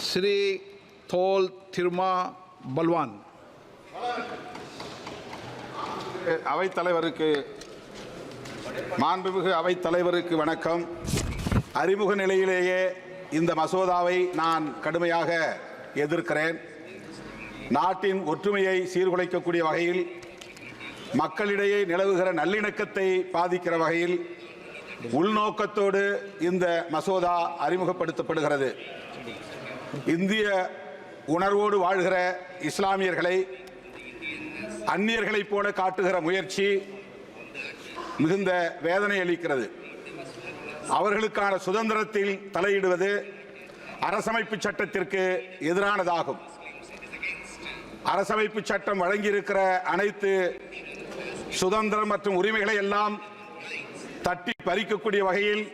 श्री थोल थिरमा बलवान। அவைத்தலைவருக்கு மாண்புமிகு அவைத்தலைவருக்கு வணக்கம். அறிமுக நிலையிலேயே இந்த மசோதாவை நான் கடுமையாக எதிர்க்கிறேன். நாட்டின் ஒற்றுமையை சீர்குலைக்கக்கூடிய வகையில், மக்களிடையே நிலவுகிற நல்லிணக்கத்தை பாதிக்கிற வகையில் உள்நோக்கத்தோடு இந்த மசோதா அறிமுகப்படுத்தப்படுகிறது. இந்திய உணர்வோடு வாழ்கிற இஸ்லாமியர்களை அந்நியர்களைப் போல காட்டுகிற முயற்சி மிகுந்த வேதனை அளிக்கிறது. அவர்களுக்கான சுதந்திரத்தில் தலையிடுவது அரசமைப்பு சட்டத்திற்கு எதிரானதாகும். அரசமைப்பு சட்டம் வழங்கியிருக்கிற அனைத்து சுதந்திரம் மற்றும் உரிமைகளை எல்லாம் தட்டி பறிக்கக்கூடிய வகையில்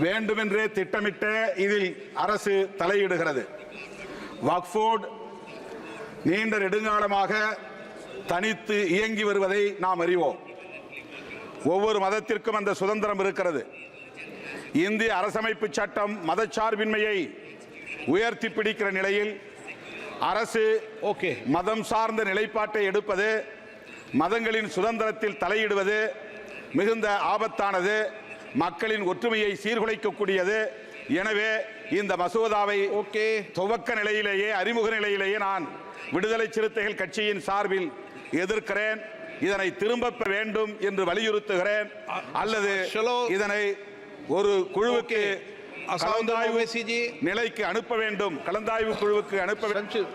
வேண்டுமென்றே திட்டமிட்ட இதில் அரசு தலையிடுகிறது. வக்ஃப் போர்டு நீண்ட நெடுங்காலமாக தனித்து இயங்கி வருவதை நாம் அறிவோம். ஒவ்வொரு மதத்திற்கும் அந்த சுதந்திரம் இருக்கிறது. இந்திய அரசமைப்பு சட்டம் மதச்சார்பின்மையை உயர்த்தி பிடிக்கிற நிலையில் அரசு மதம் சார்ந்த நிலைப்பாட்டை எடுப்பது, மதங்களின் சுதந்திரத்தில் தலையிடுவது மிகுந்த ஆபத்தானது, மக்களின் ஒற்றுமையை சீர்குலைக்கக்கூடியது. எனவே இந்த மசோதாவை துவக்க நிலையிலேயே, அறிமுக நிலையிலேயே நான் விடுதலை சிறுத்தைகள் கட்சியின் சார்பில் எதிர்க்கிறேன். இதனை திரும்ப பெற வேண்டும் என்று வலியுறுத்துகிறேன். அல்லது இதனை ஒரு குழுவுக்கு கலந்தாய்வு நிலைக்கு அனுப்ப வேண்டும், கலந்தாய்வு குழுவுக்கு அனுப்ப வேண்டும்.